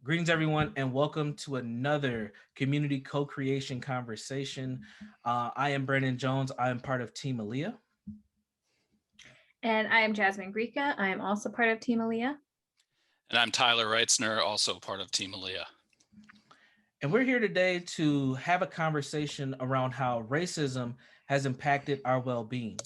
Greetings, everyone, and welcome to another community co-creation conversation. I am Brandon Jones. I am part of Team Alia. And I am Jasmine Grieca. I am also part of Team Alia. And I'm Tyler Reitzner, also part of Team Alia. And we're here today to have a conversation around how racism has impacted our well-being.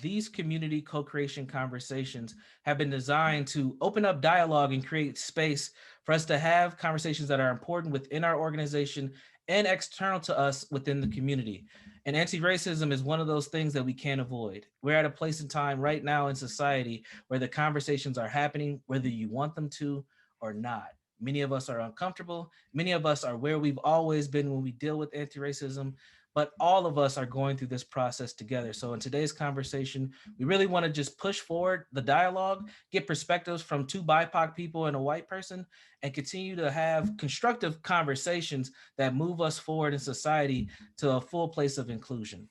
These community co-creation conversations have been designed to open up dialogue and create space for us to have conversations that are important within our organization and external to us within the community. And anti-racism is one of those things that we can't avoid. We're at a place in time right now in society where the conversations are happening, whether you want them to or not. Many of us are uncomfortable. Many of us are where we've always been when we deal with anti-racism, but all of us are going through this process together. So in today's conversation, we really want to just push forward the dialogue, get perspectives from two BIPOC people and a white person, and continue to have constructive conversations that move us forward in society to a full place of inclusion.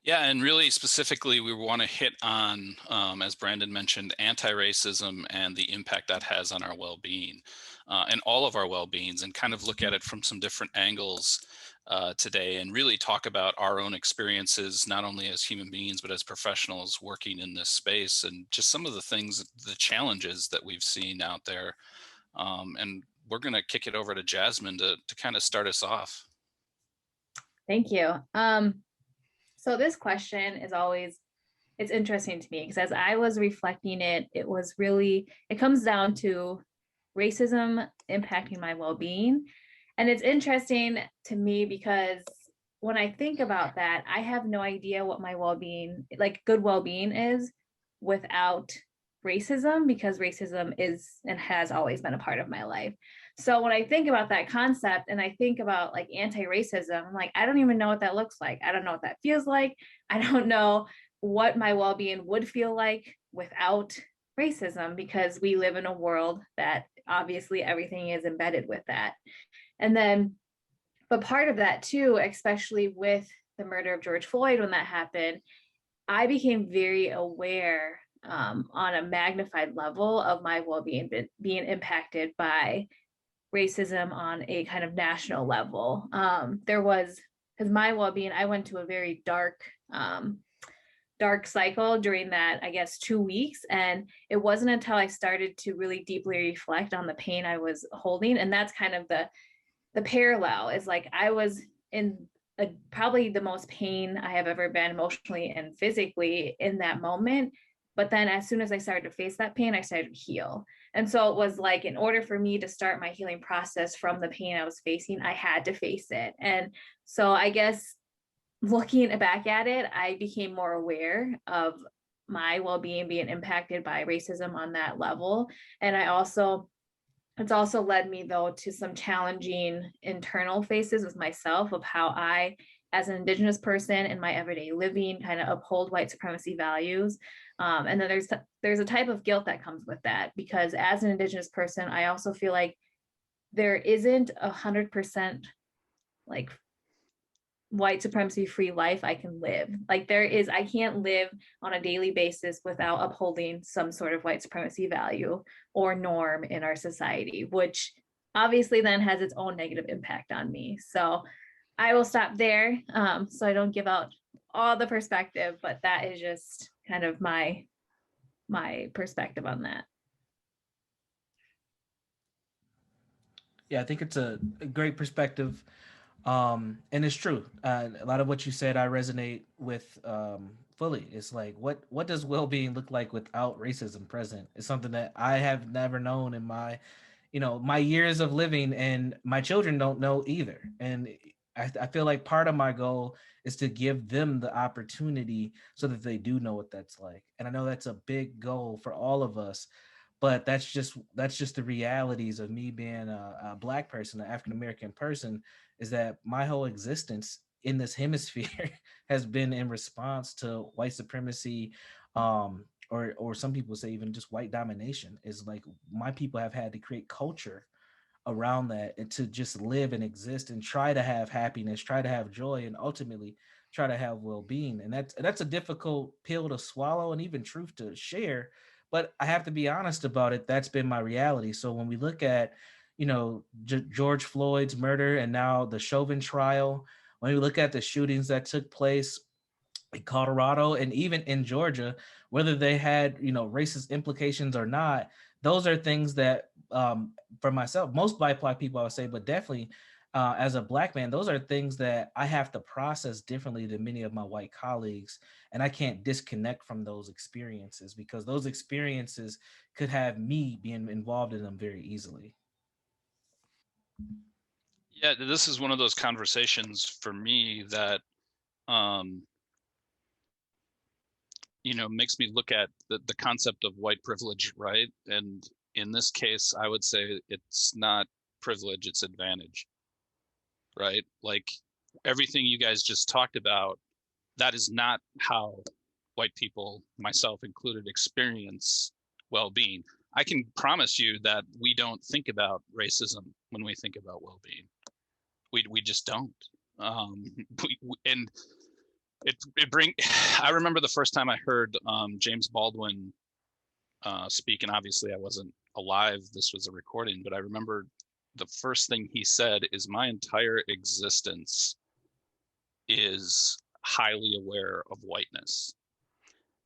Yeah, and really specifically, we want to hit on, as Brandon mentioned, anti-racism and the impact that has on our well-being and all of our well-beings, and kind of look at it from some different angles today, and really talk about our own experiences, not only as human beings, but as professionals working in this space, and just some of the things, the challenges that we've seen out there. And we're going to kick it over to Jasmine to kind of start us off. Thank you. So this question is always, it's interesting to me because as I was reflecting it comes down to racism impacting my well-being. And it's interesting to me because when I think about that, I have no idea what my well-being, like good well-being is without racism, because racism is and has always been a part of my life. So when I think about that concept and I think about like anti-racism, I'm like, I don't even know what that looks like. I don't know what that feels like. I don't know what my well-being would feel like without racism, because we live in a world that obviously everything is embedded with that. And then, but part of that too, especially with the murder of George Floyd, when that happened, I became very aware on a magnified level of my well-being being impacted by racism on a kind of national level. Because my well-being, I went to a very dark cycle during that, I guess, 2 weeks. And it wasn't until I started to really deeply reflect on the pain I was holding. And that's kind of the parallel is like, I was in probably the most pain I have ever been emotionally and physically in that moment. But then as soon as I started to face that pain, I started to heal. And so it was like, in order for me to start my healing process from the pain I was facing, I had to face it. And so I guess looking back at it, I became more aware of my well-being being impacted by racism on that level. And it's also led me though to some challenging internal phases with myself of how I, as an Indigenous person in my everyday living, kind of uphold white supremacy values. And then there's a type of guilt that comes with that, because as an Indigenous person, I also feel like there isn't 100% like white supremacy free life I can live. Like I can't live on a daily basis without upholding some sort of white supremacy value or norm in our society, which obviously then has its own negative impact on me. So I will stop there, so I don't give out all the perspective, but that is just kind of my perspective on that. Yeah, I think it's a great perspective. And it's true. A lot of what you said, I resonate with fully. It's like, what does well-being look like without racism present? It's something that I have never known in my years of living, and my children don't know either. And I feel like part of my goal is to give them the opportunity so that they do know what that's like. And I know that's a big goal for all of us, but that's just the realities of me being a Black person, an African American person, is that my whole existence in this hemisphere has been in response to white supremacy, or some people say even just white domination. Is like my people have had to create culture around that and to just live and exist and try to have happiness, try to have joy, and ultimately try to have well-being. And that's a difficult pill to swallow and even truth to share, But I have to be honest about it. That's been my reality. So when we look at, George Floyd's murder and now the Chauvin trial, when we look at the shootings that took place in Colorado and even in Georgia, whether they had, racist implications or not, those are things that, for myself, most BIPOC people, I would say, but definitely as a Black man, those are things that I have to process differently than many of my white colleagues. And I can't disconnect from those experiences because those experiences could have me being involved in them very easily. Yeah, this is one of those conversations for me that, um, makes me look at the concept of white privilege, right? And in this case, I would say it's not privilege, it's advantage, right? Like everything you guys just talked about, that is not how white people, myself included, experience well-being. I can promise you that we don't think about racism when we think about well-being. We just don't. Um, and it bring. I remember the first time I heard James Baldwin speak, and obviously I wasn't alive. This was a recording, but I remember the first thing he said is, "My entire existence is highly aware of whiteness,"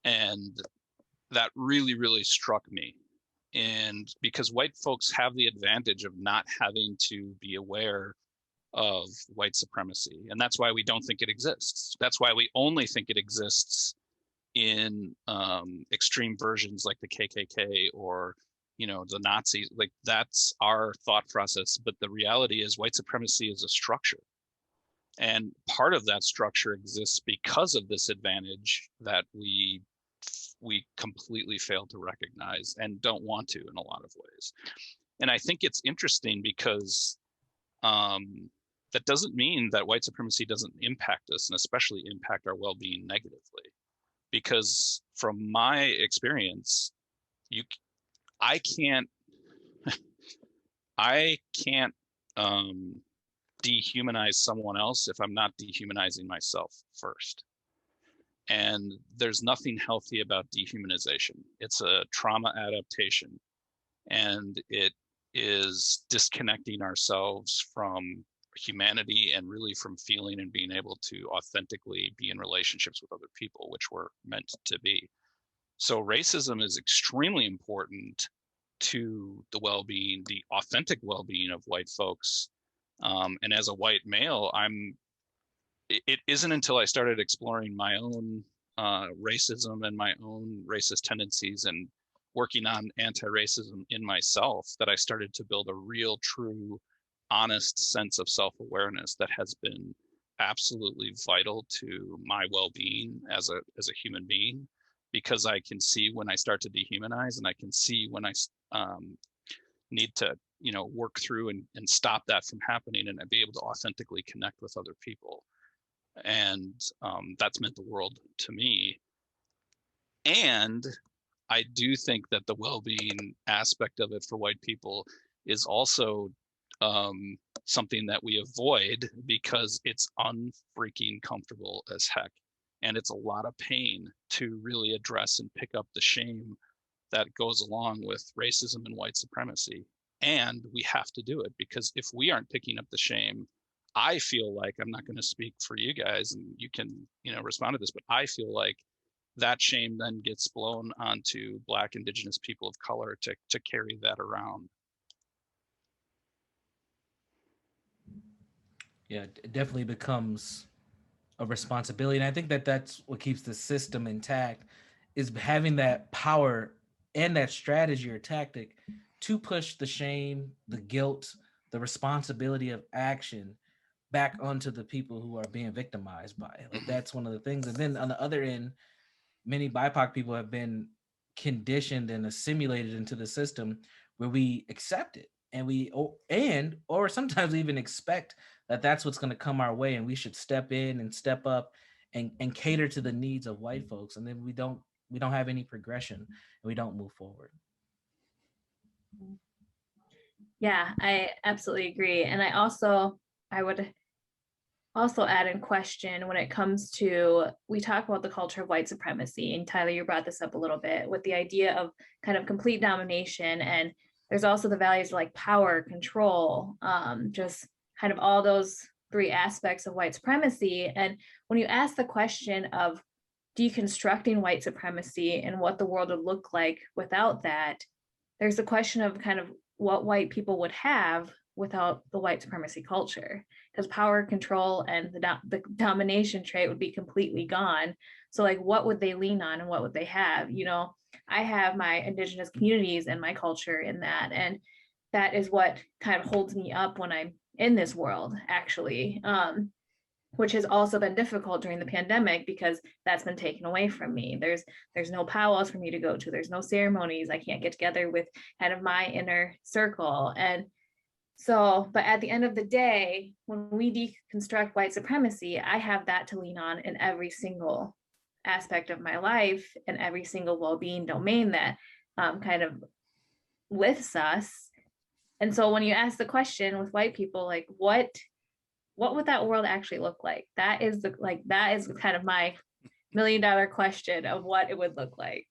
and that really, really struck me. And because white folks have the advantage of not having to be aware of white supremacy. And that's why we don't think it exists. That's why we only think it exists in extreme versions like the KKK or, the Nazis. Like that's our thought process. But the reality is white supremacy is a structure. And part of that structure exists because of this advantage that we completely fail to recognize and don't want to in a lot of ways. And I think it's interesting because that doesn't mean that white supremacy doesn't impact us and especially impact our well-being negatively. Because from my experience, you, I can't, I can't dehumanize someone else if I'm not dehumanizing myself first. And there's nothing healthy about dehumanization. It's a trauma adaptation, and it is disconnecting ourselves from humanity and really from feeling and being able to authentically be in relationships with other people, which we're meant to be. So racism is extremely important to the well-being, the authentic well-being of white folks. And as a white male, it isn't until I started exploring my own racism and my own racist tendencies and working on anti-racism in myself that I started to build a real, true, honest sense of self-awareness that has been absolutely vital to my well-being as a human being, because I can see when I start to dehumanize, and I can see when I need to work through and stop that from happening, and be able to authentically connect with other people. And that's meant the world to me. And I do think that the well-being aspect of it for white people is also something that we avoid because it's unfreaking comfortable as heck. And it's a lot of pain to really address and pick up the shame that goes along with racism and white supremacy. And we have to do it because if we aren't picking up the shame, I feel like, I'm not going to speak for you guys and you can, respond to this, but I feel like that shame then gets blown onto Black, Indigenous people of color to carry that around. Yeah, it definitely becomes a responsibility. And I think that that's what keeps the system intact is having that power and that strategy or tactic to push the shame, the guilt, the responsibility of action back onto the people who are being victimized by it. Like that's one of the things. And then on the other end, many BIPOC people have been conditioned and assimilated into the system where we accept it and or sometimes even expect that that's what's going to come our way and we should step in and step up and cater to the needs of white folks, and then we don't have any progression and we don't move forward. Yeah, I absolutely agree. And I would also add in question when it comes to, we talk about the culture of white supremacy, and Tyler, you brought this up a little bit with the idea of kind of complete domination, and there's also the values like power, control, just kind of all those three aspects of white supremacy. And when you ask the question of deconstructing white supremacy and what the world would look like without that, there's the question of kind of what white people would have without the white supremacy culture, because power, control, and the domination trait would be completely gone. So like, what would they lean on and what would they have? You know, I have my indigenous communities and my culture in that, and that is what kind of holds me up when I'm in this world, actually. Which has also been difficult during the pandemic because that's been taken away from me. There's no powwows for me to go to. There's no ceremonies. I can't get together with kind of my inner circle. And so, but at the end of the day, when we deconstruct white supremacy, I have that to lean on in every single aspect of my life and every single well-being domain that kind of lifts us. And so when you ask the question with white people, like what would that world actually look like? That is kind of my $1,000,000 question of what it would look like.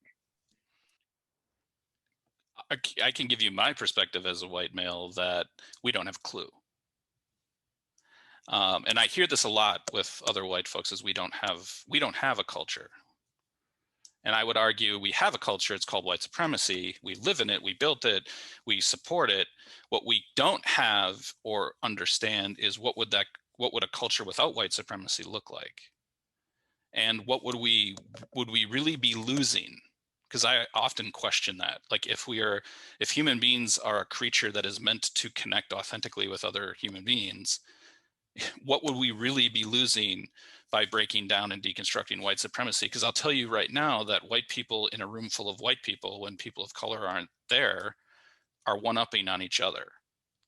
I can give you my perspective as a white male that we don't have a clue. And I hear this a lot with other white folks, is we don't have a culture. And I would argue we have a culture. It's called white supremacy. We live in it. We built it. We support it. What we don't have or understand is what would a culture without white supremacy look like? And what would we really be losing? Because I often question that. Like, if human beings are a creature that is meant to connect authentically with other human beings, what would we really be losing by breaking down and deconstructing white supremacy? Because I'll tell you right now that white people in a room full of white people, when people of color aren't there, are one-upping on each other.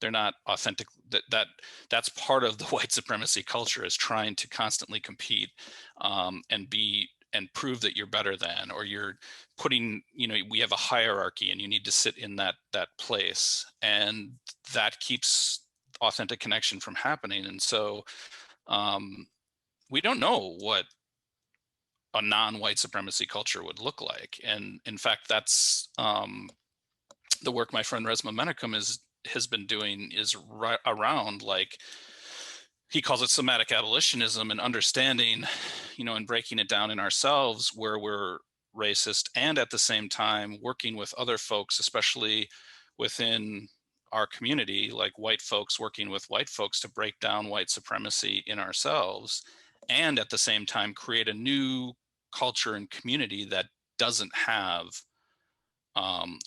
They're not authentic. That's part of the white supremacy culture, is trying to constantly compete and prove that you're better than, or you're putting, we have a hierarchy and you need to sit in that place, and that keeps authentic connection from happening. And so we don't know what a non-white supremacy culture would look like. And in fact, that's the work my friend Resma Menachem has been doing, is right around, like, he calls it somatic abolitionism, and understanding, and breaking it down in ourselves where we're racist, and at the same time working with other folks, especially within our community, like white folks working with white folks, to break down white supremacy in ourselves, and at the same time create a new culture and community that doesn't have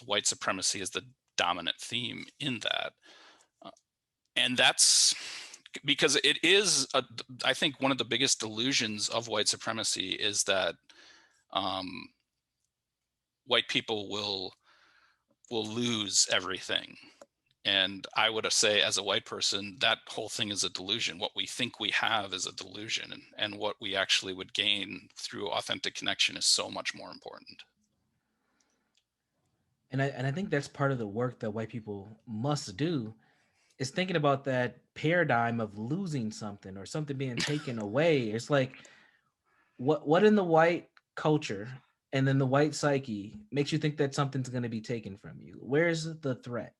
white supremacy as the dominant theme in that. And that's because it is, I think one of the biggest delusions of white supremacy is that white people will lose everything. And I would say, as a white person, that whole thing is a delusion. What we think we have is a delusion, and what we actually would gain through authentic connection is so much more important. And I think that's part of the work that white people must do, is thinking about that paradigm of losing something or something being taken away. It's like, what in the white culture and then the white psyche makes you think that something's going to be taken from you? Where's the threat?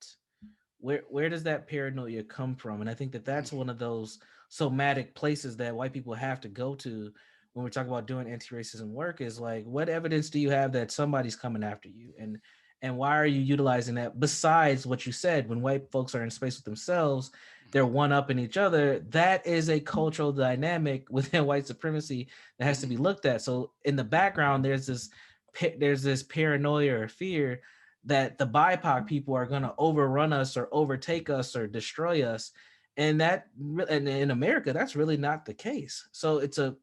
Where does that paranoia come from? And I think that that's one of those somatic places that white people have to go to when we talk about doing anti-racism work, is like, what evidence do you have that somebody's coming after you? And why are you utilizing that? Besides what you said, when white folks are in space with themselves, they're one-upping each other. That is a cultural dynamic within white supremacy that has to be looked at. So in the background, there's this paranoia or fear that the BIPOC people are going to overrun us or overtake us or destroy us. And in America, that's really not the case. So it's a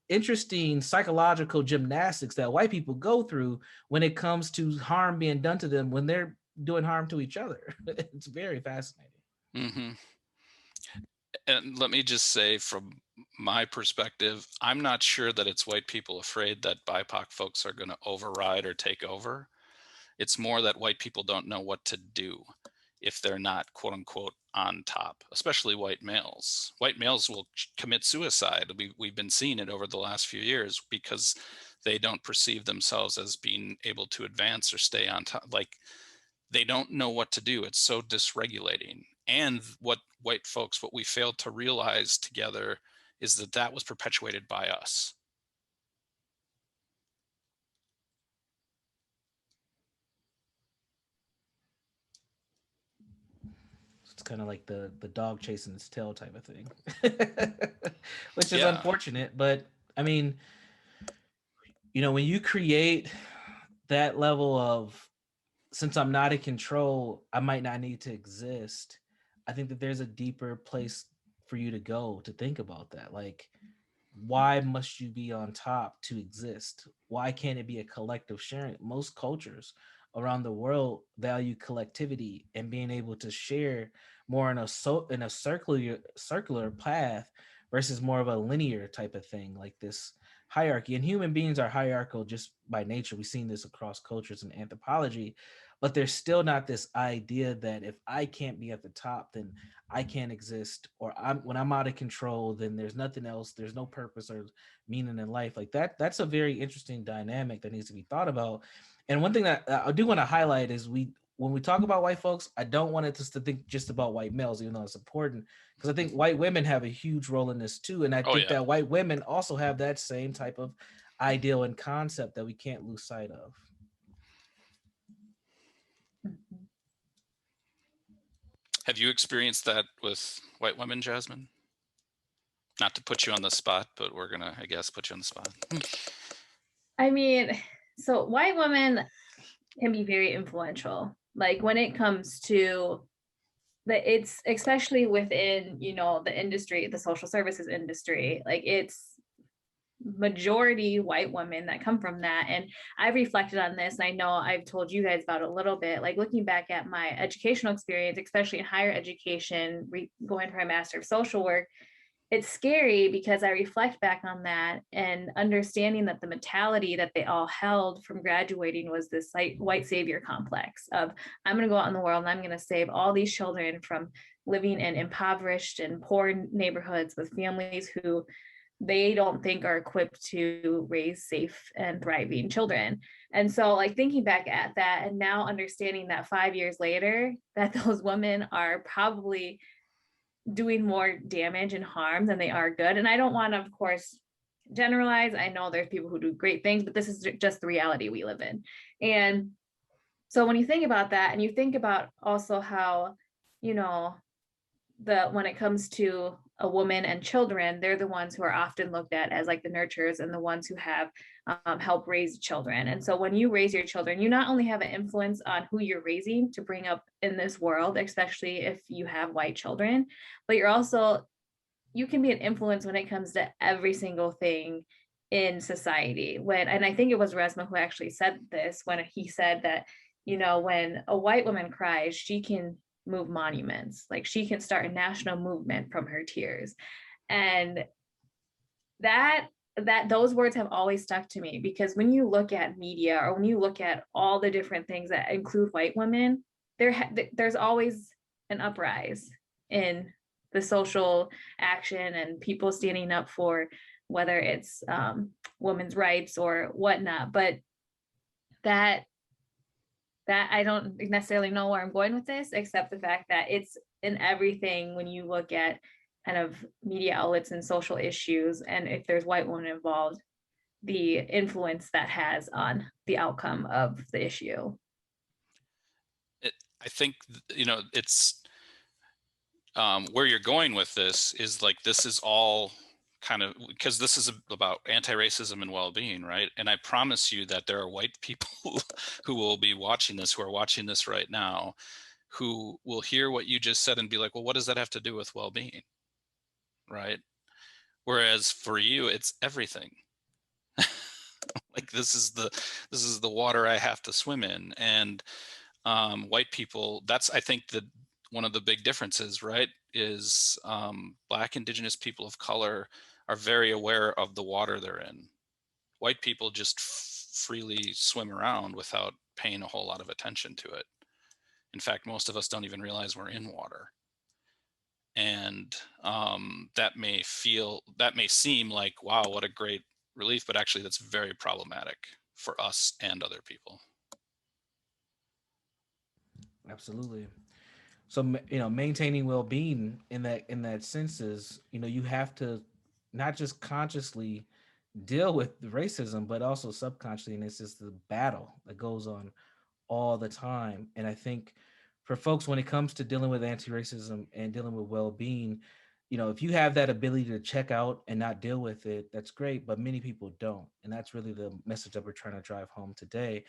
interesting psychological gymnastics that white people go through when it comes to harm being done to them when they're doing harm to each other. It's very fascinating. Mm-hmm. And let me just say, from my perspective, I'm not sure that it's white people afraid that BIPOC folks are going to override or take over. It's more that white people don't know what to do. if they're not quote unquote on top, especially white males. White males will commit suicide. We've been seeing it over the last few years because they don't perceive themselves as being able to advance or stay on top. Like, they don't know what to do. It's so dysregulating. And what we failed to realize together is that that was perpetuated by us. It's kind of like the dog chasing its tail type of thing, which is Yeah. unfortunate. But I mean, when you create that level of, since I'm not in control, I might not need to exist. I think that there's a deeper place for you to go to think about that. Like, why must you be on top to exist? Why can't it be a collective sharing? Most cultures around the world value collectivity and being able to share more in a circular path versus more of a linear type of thing, like this hierarchy. And human beings are hierarchical just by nature. We've seen this across cultures and anthropology, but there's still not this idea that if I can't be at the top, then I can't exist, or when I'm out of control, then there's nothing else. There's no purpose or meaning in life. Like that. That's a very interesting dynamic that needs to be thought about. And one thing that I do want to highlight is when we talk about white folks, I don't want it to think just about white males, even though it's important, because I think white women have a huge role in this too. And I Oh think yeah. that white women also have that same type of ideal and concept that we can't lose sight of. Mhm. Have you experienced that with white women, Jasmine? Not to put you on the spot, but we're gonna, I guess, put you on the spot. I mean, so white women can be very influential. Like when it comes to it's especially within, the industry, the social services industry, like it's majority white women that come from that. And I've reflected on this, and I know I've told you guys about it a little bit, like looking back at my educational experience, especially in higher education, going for my master of social work. It's scary because I reflect back on that and understanding that the mentality that they all held from graduating was this like white savior complex of, I'm going to go out in the world and I'm going to save all these children from living in impoverished and poor neighborhoods with families who they don't think are equipped to raise safe and thriving children. And so like thinking back at that and now understanding that 5 years later that those women are probably doing more damage and harm than they are good. And I don't want to, of course, generalize. I know there's people who do great things, but this is just the reality we live in. And so when you think about that, and you think about also how, you know, when it comes to a woman and children, they're the ones who are often looked at as like the nurturers and the ones who have helped raise children. And so when you raise your children, you not only have an influence on who you're raising to bring up in this world, especially if you have white children, but you can be an influence when it comes to every single thing in society. And I think it was Resma who actually said this when he said that, when a white woman cries, she can move monuments. Like she can start a national movement from her tears. And that those words have always stuck to me, because when you look at media or when you look at all the different things that include white women, there's always an uprise in the social action and people standing up for whether it's women's rights or whatnot. But that I don't necessarily know where I'm going with this, except the fact that it's in everything when you look at kind of media outlets and social issues, and if there's white women involved, the influence that has on the outcome of the issue. I think, it's where you're going with this is like, this is all kind of, because this is about anti-racism and well-being, right? And I promise you that there are white people who will be watching this, who are watching this right now, who will hear what you just said and be like, well, what does that have to do with well-being? Right? Whereas for you, it's everything. Like this is the water I have to swim in. And white people, that's, I think, one of the big differences, right, is Black, Indigenous people of color are very aware of the water they're in. White people just freely swim around without paying a whole lot of attention to it. In fact, most of us don't even realize we're in water. And that may seem like, wow, what a great relief, but actually that's very problematic for us and other people. Absolutely. So maintaining well-being in that sense is, you have to not just consciously deal with the racism, but also subconsciously, and it's just the battle that goes on all the time. And I think for folks, when it comes to dealing with anti-racism and dealing with well-being, if you have that ability to check out and not deal with it, that's great, but many people don't, and that's really the message that we're trying to drive home today.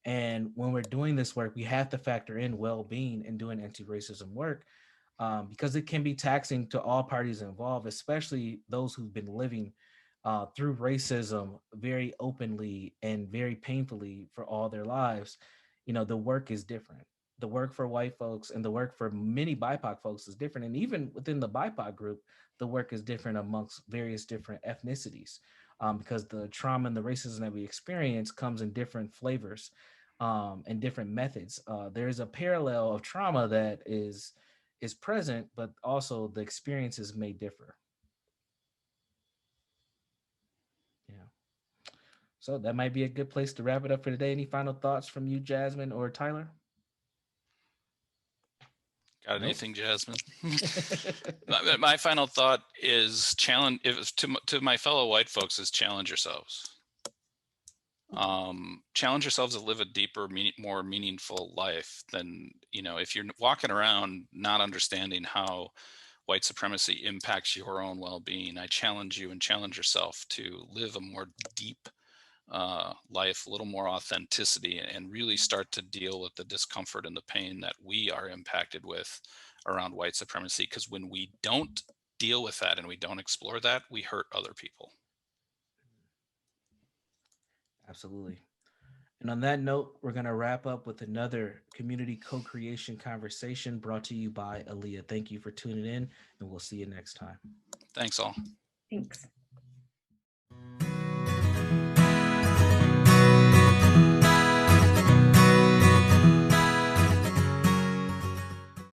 And when we're doing this work, we have to factor in well-being and doing anti-racism work, because it can be taxing to all parties involved, especially those who've been living through racism very openly and very painfully for all their lives. The work is different. The work for white folks and the work for many BIPOC folks is different. And even within the BIPOC group, the work is different amongst various different ethnicities, because the trauma and the racism that we experience comes in different flavors and different methods. There's a parallel of trauma that is present, but also the experiences may differ. Yeah. So that might be a good place to wrap it up for today. Any final thoughts from you, Jasmine or Tyler? Got Nope. anything, Jasmine? My final thought is challenge, if to my fellow white folks, is challenge yourselves. Challenge yourselves to live a deeper, more meaningful life than, if you're walking around not understanding how white supremacy impacts your own well-being. I challenge you and challenge yourself to live a more deep life, a little more authenticity, and really start to deal with the discomfort and the pain that we are impacted with around white supremacy. Because when we don't deal with that and we don't explore that, we hurt other people. Absolutely. And on that note, we're going to wrap up with another community co-creation conversation brought to you by Alia. Thank you for tuning in, and we'll see you next time. Thanks all. Thanks.